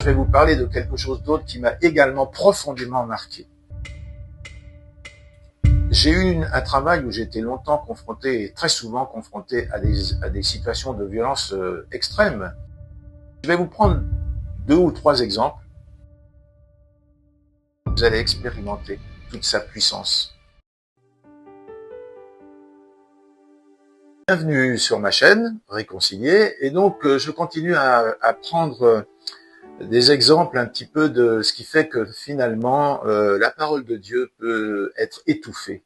Je vais vous parler de quelque chose d'autre qui m'a également profondément marqué. J'ai eu un travail où j'ai été longtemps confronté, et très souvent confronté à des situations de violence extrême. Je vais vous prendre 2 ou 3 exemples. Vous allez expérimenter toute sa puissance. Bienvenue sur ma chaîne, Réconcilier, et donc je continue à prendre des exemples un petit peu de ce qui fait que finalement la parole de Dieu peut être étouffée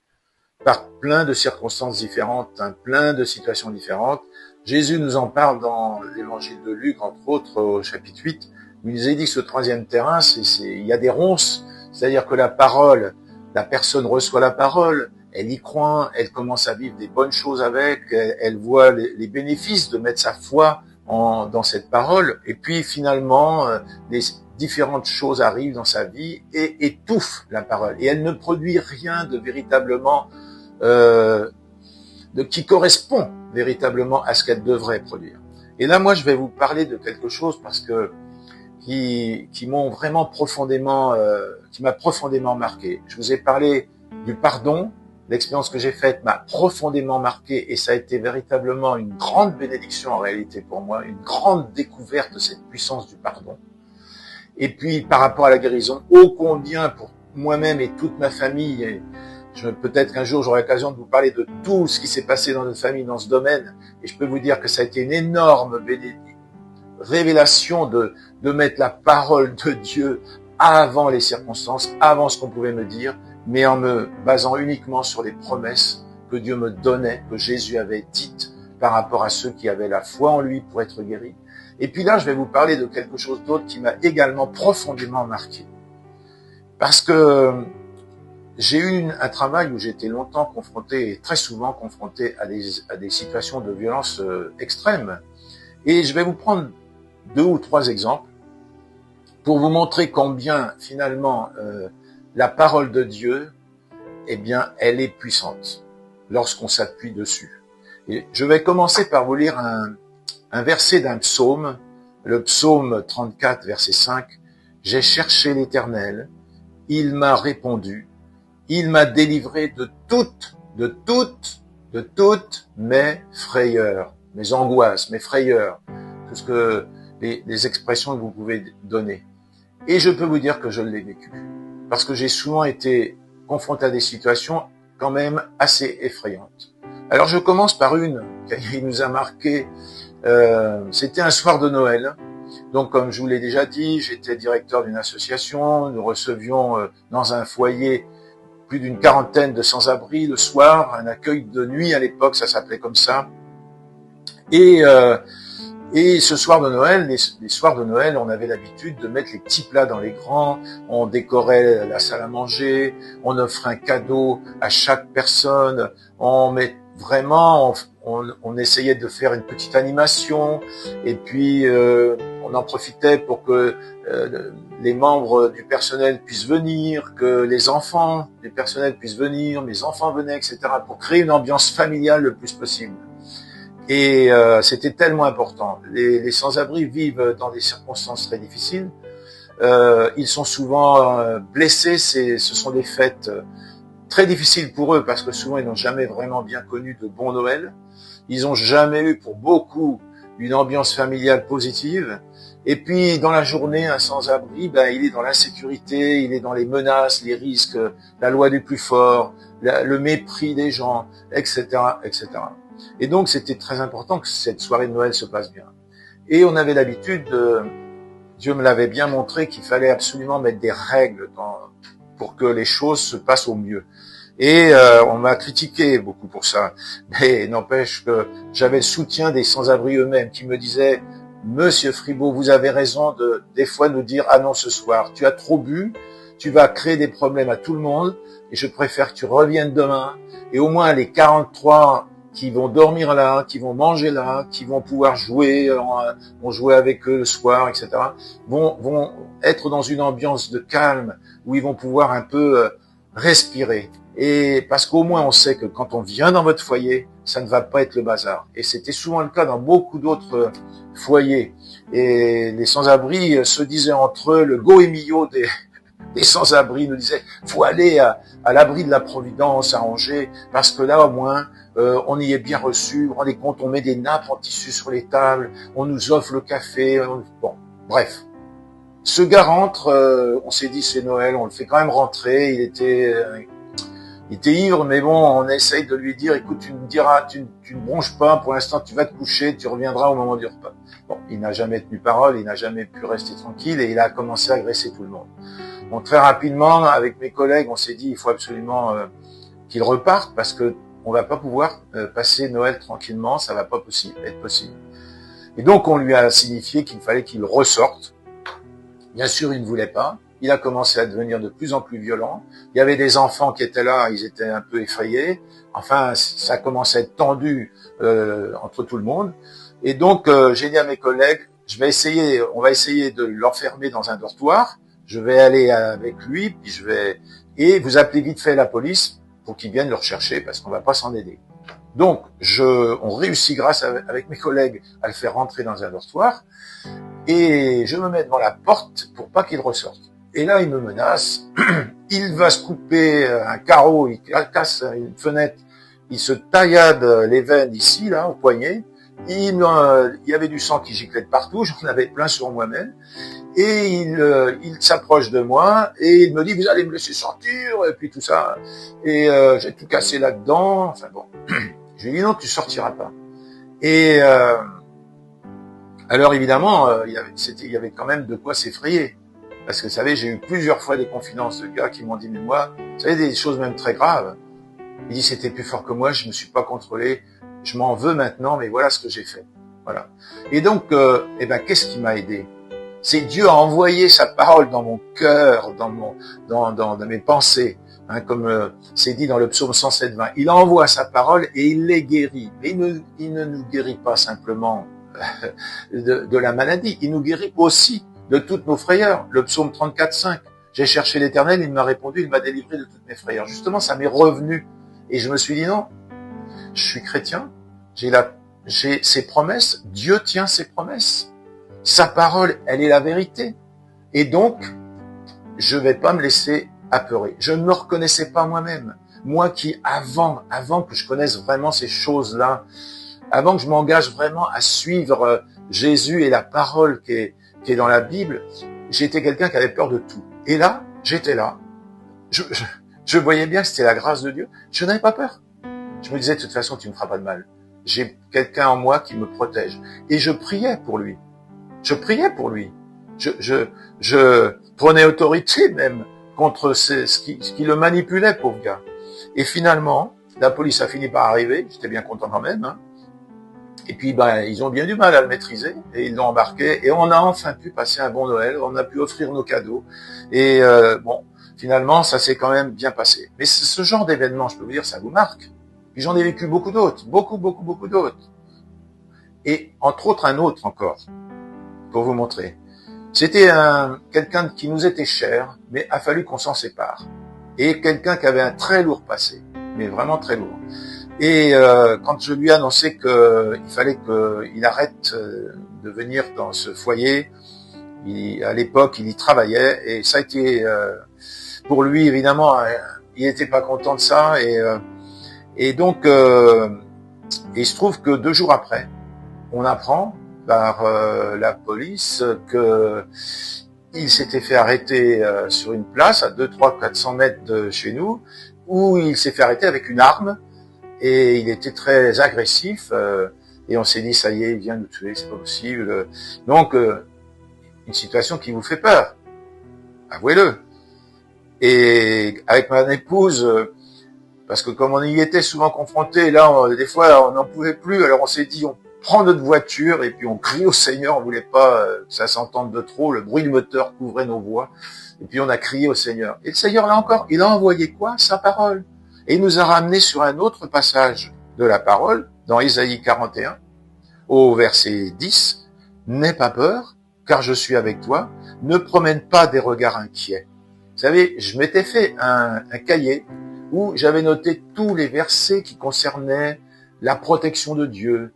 par plein de circonstances différentes, plein de situations différentes. Jésus nous en parle dans l'évangile de Luc, entre autres au chapitre 8, où il nous a dit que ce troisième terrain, il y a des ronces, c'est-à-dire que la personne reçoit la parole, elle y croit, elle commence à vivre des bonnes choses avec, elle voit les bénéfices de mettre sa foi dans cette parole, et puis finalement, les différentes choses arrivent dans sa vie et étouffent la parole. Et elle ne produit rien de véritablement, qui correspond véritablement à ce qu'elle devrait produire. Et là, moi, je vais vous parler de quelque chose parce que qui m'ont vraiment profondément, qui m'a profondément marqué. Je vous ai parlé du pardon. L'expérience que j'ai faite m'a profondément marqué et ça a été véritablement une grande bénédiction en réalité pour moi, une grande découverte de cette puissance du pardon. Et puis par rapport à la guérison, ô combien pour moi-même et toute ma famille, et peut-être qu'un jour j'aurai l'occasion de vous parler de tout ce qui s'est passé dans notre famille dans ce domaine, et je peux vous dire que ça a été une énorme révélation de mettre la parole de Dieu avant les circonstances, avant ce qu'on pouvait me dire, mais en me basant uniquement sur les promesses que Dieu me donnait, que Jésus avait dites par rapport à ceux qui avaient la foi en lui pour être guéris. Et puis là, je vais vous parler de quelque chose d'autre qui m'a également profondément marqué. Parce que j'ai eu un travail où j'ai été longtemps confronté, et très souvent confronté à des situations de violence extrême. Et je vais vous prendre 2 ou 3 exemples pour vous montrer combien finalement la parole de Dieu, eh bien, elle est puissante lorsqu'on s'appuie dessus. Et je vais commencer par vous lire un verset d'un psaume, le psaume 34, verset 5. « J'ai cherché l'Éternel, il m'a répondu, il m'a délivré de toutes mes frayeurs, mes angoisses, mes frayeurs, tout ce que les expressions que vous pouvez donner. » Et je peux vous dire que je l'ai vécu. Parce que j'ai souvent été confronté à des situations quand même assez effrayantes. Alors je commence par une qui nous a marqué. C'était un soir de Noël. Donc comme je vous l'ai déjà dit, j'étais directeur d'une association. Nous recevions dans un foyer plus d'une quarantaine de sans-abri le soir, un accueil de nuit à l'époque, ça s'appelait comme ça. Et ce soir de Noël, les soirs de Noël, on avait l'habitude de mettre les petits plats dans les grands, on décorait la salle à manger, on offrait un cadeau à chaque personne, on essayait de faire une petite animation, et puis on en profitait pour que les membres du personnel puissent venir, que les enfants du personnel puissent venir, mes enfants venaient, etc., pour créer une ambiance familiale le plus possible. Et c'était tellement important. Les sans-abri vivent dans des circonstances très difficiles. Ils sont souvent blessés. Ce sont des fêtes très difficiles pour eux parce que souvent ils n'ont jamais vraiment bien connu de bon Noël. Ils n'ont jamais eu pour beaucoup une ambiance familiale positive. Et puis dans la journée, un sans-abri, il est dans l'insécurité, il est dans les menaces, les risques, la loi du plus fort, le mépris des gens, etc., etc. Et donc, c'était très important que cette soirée de Noël se passe bien. Et on avait l'habitude, Dieu me l'avait bien montré, qu'il fallait absolument mettre des règles pour que les choses se passent au mieux. Et on m'a critiqué beaucoup pour ça. Mais n'empêche que j'avais le soutien des sans-abri eux-mêmes qui me disaient « Monsieur Fribault, vous avez raison de des fois nous dire « Ah non, ce soir, tu as trop bu, tu vas créer des problèmes à tout le monde et je préfère que tu reviennes demain. Et au moins les 43... qui vont dormir là, qui vont manger là, qui vont pouvoir jouer, vont jouer avec eux le soir, etc., vont être dans une ambiance de calme où ils vont pouvoir un peu respirer. Et parce qu'au moins on sait que quand on vient dans votre foyer, ça ne va pas être le bazar. Et c'était souvent le cas dans beaucoup d'autres foyers. Et les sans-abri se disaient entre eux, le goémillot des sans-abri nous disait, faut aller à l'abri de la Providence à Angers, parce que là au moins on y est bien reçu. Vous vous rendez compte, on met des nappes en tissu sur les tables, on nous offre le café. Bon, bref. Ce gars rentre, on s'est dit c'est Noël, on le fait quand même rentrer. Il était ivre, mais bon, on essaye de lui dire, écoute, tu ne bronches pas, pour l'instant tu vas te coucher, tu reviendras au moment du repas. Bon, il n'a jamais tenu parole, il n'a jamais pu rester tranquille et il a commencé à agresser tout le monde. Donc très rapidement, avec mes collègues, on s'est dit, il faut absolument qu'il reparte parce que on va pas pouvoir passer Noël tranquillement, ça va pas être possible. Et donc on lui a signifié qu'il fallait qu'il ressorte. Bien sûr, il ne voulait pas. Il a commencé à devenir de plus en plus violent. Il y avait des enfants qui étaient là, ils étaient un peu effrayés. Enfin, ça a commencé à être tendu entre tout le monde. Et donc, j'ai dit à mes collègues, on va essayer de l'enfermer dans un dortoir. Je vais aller avec lui, et vous appelez vite fait la police pour qu'ils viennent le rechercher parce qu'on va pas s'en aider. Donc, on réussit grâce avec mes collègues à le faire rentrer dans un dortoir. Et je me mets devant la porte pour pas qu'il ressorte. Et là, il me menace. Il va se couper un carreau, il casse une fenêtre, il se taillade les veines ici, là, au poignet. Il y avait du sang qui giclait de partout, j'en avais plein sur moi-même. Et il s'approche de moi et il me dit, vous allez me laisser sortir, et puis tout ça. Et j'ai tout cassé là-dedans. Enfin bon, je lui dis non, tu sortiras pas. Et alors évidemment, il y avait quand même de quoi s'effrayer. Parce que vous savez, j'ai eu plusieurs fois des confidences de gars qui m'ont dit, mais moi, vous savez, des choses même très graves. Il dit, c'était plus fort que moi, je me suis pas contrôlé, je m'en veux maintenant, mais voilà ce que j'ai fait. Voilà. Et donc, qu'est-ce qui m'a aidé? C'est Dieu a envoyé sa parole dans mon cœur, dans mes pensées, hein, comme c'est dit dans le psaume 107:20. Il envoie sa parole et il les guérit. Mais il ne nous guérit pas simplement de la maladie, il nous guérit aussi de toutes nos frayeurs. Le psaume 34:5. J'ai cherché l'Éternel, il m'a répondu, il m'a délivré de toutes mes frayeurs. Justement, ça m'est revenu. Et je me suis dit non, je suis chrétien, j'ai ses promesses, Dieu tient ses promesses. Sa parole, elle est la vérité. Et donc, je vais pas me laisser apeurer. Je ne me reconnaissais pas moi-même. Moi qui, avant que je connaisse vraiment ces choses-là, avant que je m'engage vraiment à suivre Jésus et la parole qui est dans la Bible, j'étais quelqu'un qui avait peur de tout. Et là, j'étais là. Je voyais bien que c'était la grâce de Dieu. Je n'avais pas peur. Je me disais, de toute façon, tu ne me feras pas de mal. J'ai quelqu'un en moi qui me protège. Et je priais pour lui. Je priais pour lui. Je prenais autorité même contre ce qui le manipulait, pauvre gars. Et finalement, la police a fini par arriver. J'étais bien content quand même, hein. Et puis, ils ont bien du mal à le maîtriser et ils l'ont embarqué. Et on a enfin pu passer un bon Noël. On a pu offrir nos cadeaux. Et finalement, ça s'est quand même bien passé. Mais ce genre d'événement, je peux vous dire, ça vous marque. Puis j'en ai vécu beaucoup d'autres, beaucoup d'autres. Et entre autres, un autre encore, pour vous montrer. C'était quelqu'un qui nous était cher, mais a fallu qu'on s'en sépare. Et quelqu'un qui avait un très lourd passé, mais vraiment très lourd. Et quand je lui ai annoncé qu'il fallait qu'il arrête de venir dans ce foyer, à l'époque, il y travaillait, et ça a été, pour lui, évidemment, il n'était pas content de ça, et donc, il se trouve que 2 jours après, on apprend par la police que il s'était fait arrêter sur une place à 2, 3, 400 mètres de chez nous, où il s'est fait arrêter avec une arme, et il était très agressif, et on s'est dit, ça y est, il vient nous tuer, c'est pas possible. Donc, une situation qui vous fait peur, avouez-le. Et avec ma épouse, parce que comme on y était souvent confrontés, là, des fois, on n'en pouvait plus, alors on s'est dit, on prend notre voiture et puis on crie au Seigneur, on voulait pas que ça s'entende de trop, le bruit du moteur couvrait nos voix, et puis on a crié au Seigneur. Et le Seigneur, là encore, il a envoyé quoi? Sa parole. Et il nous a ramené sur un autre passage de la parole, dans Isaïe 41, au verset 10, « N'aie pas peur, car je suis avec toi, ne promène pas des regards inquiets. » Vous savez, je m'étais fait un cahier où j'avais noté tous les versets qui concernaient la protection de Dieu,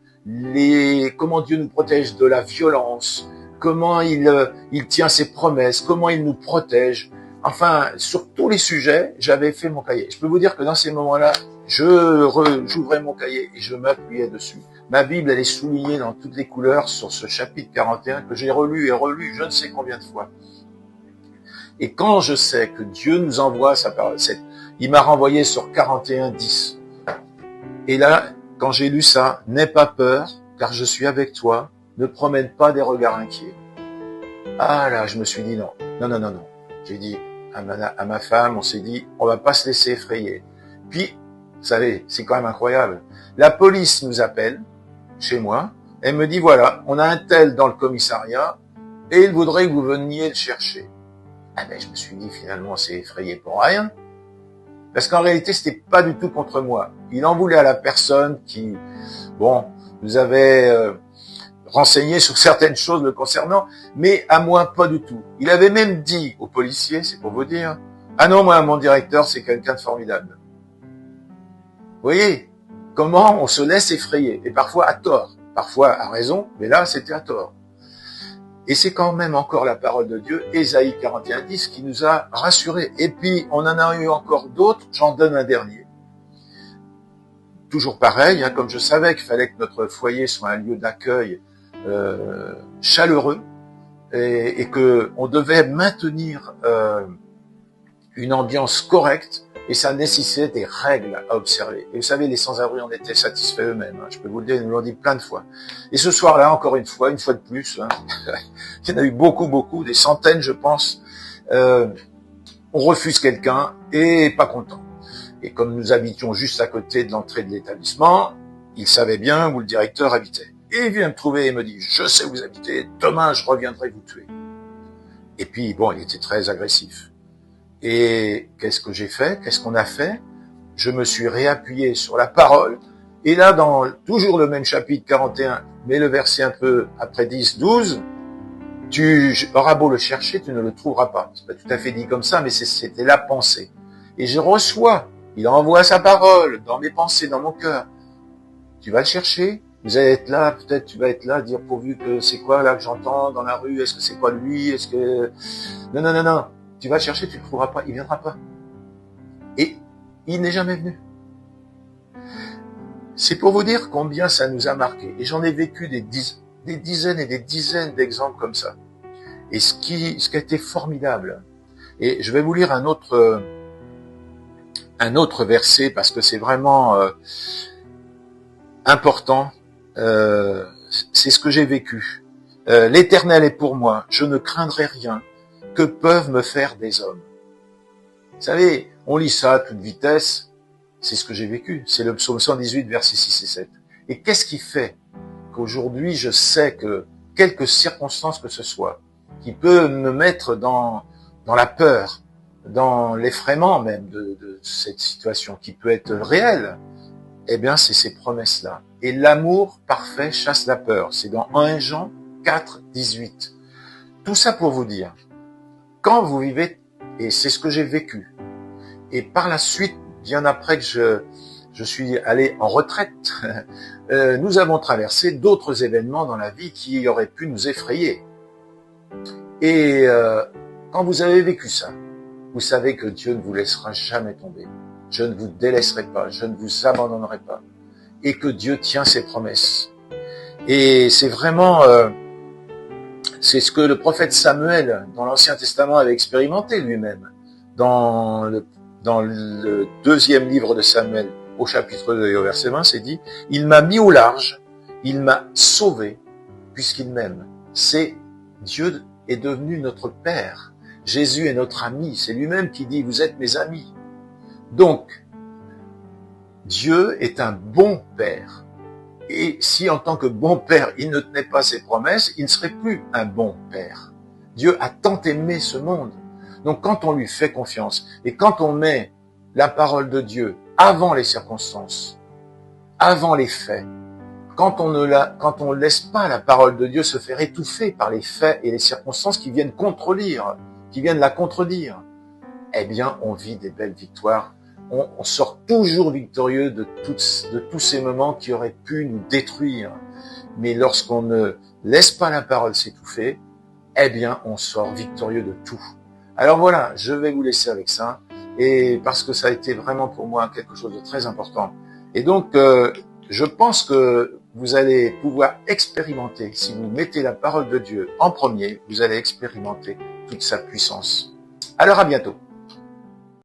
comment Dieu nous protège de la violence, comment il tient ses promesses, comment il nous protège. Enfin, sur tous les sujets, j'avais fait mon cahier. Je peux vous dire que dans ces moments-là, j'ouvrais mon cahier et je m'appuyais dessus. Ma Bible, elle est soulignée dans toutes les couleurs sur ce chapitre 41 que j'ai relu et relu je ne sais combien de fois. Et quand je sais que Dieu nous envoie sa parole, il m'a renvoyé sur 41:10. Et là, quand j'ai lu ça, n'aie pas peur, car je suis avec toi, ne promène pas des regards inquiets. Ah là, je me suis dit non. J'ai dit à ma femme, on s'est dit, on va pas se laisser effrayer. Puis, vous savez, c'est quand même incroyable. La police nous appelle, chez moi, elle me dit, voilà, on a un tel dans le commissariat, et il voudrait que vous veniez le chercher. Ah ben, je me suis dit, finalement, c'est effrayé pour rien. Parce qu'en réalité, c'était pas du tout contre moi. Il en voulait à la personne qui, nous avait renseigné sur certaines choses le concernant, mais à moi, pas du tout. Il avait même dit aux policiers, c'est pour vous dire, ah non, moi, mon directeur, c'est quelqu'un de formidable. Vous voyez comment on se laisse effrayer, et parfois à tort, parfois à raison, mais là, c'était à tort. Et c'est quand même encore la parole de Dieu, Ésaïe 41:10, qui nous a rassurés. Et puis, on en a eu encore d'autres, j'en donne un dernier. Toujours pareil, comme je savais qu'il fallait que notre foyer soit un lieu d'accueil chaleureux, et que on devait maintenir une ambiance correcte, et ça nécessitait des règles à observer. Et vous savez, les sans-abri en étaient satisfaits eux-mêmes. Je peux vous le dire, ils nous l'ont dit plein de fois. Et ce soir-là, encore une fois de plus, il y en a eu beaucoup, des centaines, je pense. On refuse quelqu'un et pas content. Et comme nous habitions juste à côté de l'entrée de l'établissement, il savait bien où le directeur habitait. Et il vient me trouver et me dit, je sais où vous habitez, demain je reviendrai vous tuer. Et puis, il était très agressif. Et qu'est-ce que j'ai fait? Qu'est-ce qu'on a fait? Je me suis réappuyé sur la parole. Et là, dans toujours le même chapitre 41, mais le verset un peu après 10, 12, tu auras beau le chercher, tu ne le trouveras pas. C'est pas tout à fait dit comme ça, mais c'était la pensée. Et je reçois, il envoie sa parole dans mes pensées, dans mon cœur. Tu vas le chercher, vous allez être là, peut-être tu vas être là, dire pourvu que c'est quoi là que j'entends dans la rue, est-ce que c'est quoi lui, est-ce que... Non. Tu vas le chercher, tu ne le trouveras pas, il viendra pas. Et il n'est jamais venu. C'est pour vous dire combien ça nous a marqué. Et j'en ai vécu des dizaines et des dizaines d'exemples comme ça. Et ce qui a été formidable. Et je vais vous lire un autre verset parce que c'est vraiment important. C'est ce que j'ai vécu. L'Éternel est pour moi, je ne craindrai rien. Que peuvent me faire des hommes? Vous savez, on lit ça à toute vitesse, c'est ce que j'ai vécu, c'est le psaume 118, versets 6 et 7. Et qu'est-ce qui fait qu'aujourd'hui je sais que quelque circonstance que ce soit, qui peut me mettre dans la peur, dans l'effraiement même de cette situation, qui peut être réelle, eh bien c'est ces promesses-là. Et l'amour parfait chasse la peur, c'est dans 1 Jean 4, 18. Tout ça pour vous dire, quand vous vivez, et c'est ce que j'ai vécu, et par la suite, bien après que je suis allé en retraite, nous avons traversé d'autres événements dans la vie qui auraient pu nous effrayer. Et quand vous avez vécu ça, vous savez que Dieu ne vous laissera jamais tomber. Je ne vous délaisserai pas, je ne vous abandonnerai pas. Et que Dieu tient ses promesses. Et c'est vraiment... c'est ce que le prophète Samuel, dans l'Ancien Testament, avait expérimenté lui-même. Dans le 2e livre de Samuel, au chapitre 2 et au verset 20, c'est dit, « Il m'a mis au large, il m'a sauvé, puisqu'il m'aime. » C'est Dieu est devenu notre Père. Jésus est notre ami. C'est lui-même qui dit, « Vous êtes mes amis. » Donc, Dieu est un bon Père. Et si en tant que bon père, il ne tenait pas ses promesses, il ne serait plus un bon père. Dieu a tant aimé ce monde. Donc quand on lui fait confiance, et quand on met la parole de Dieu avant les circonstances, avant les faits, quand on ne laisse pas la parole de Dieu se faire étouffer par les faits et les circonstances qui viennent la contredire, eh bien on vit des belles victoires, on sort toujours victorieux de tous ces moments qui auraient pu nous détruire. Mais lorsqu'on ne laisse pas la parole s'étouffer, eh bien, on sort victorieux de tout. Alors voilà, je vais vous laisser avec ça, et parce que ça a été vraiment pour moi quelque chose de très important. Et donc, je pense que vous allez pouvoir expérimenter, si vous mettez la parole de Dieu en premier, vous allez expérimenter toute sa puissance. Alors à bientôt.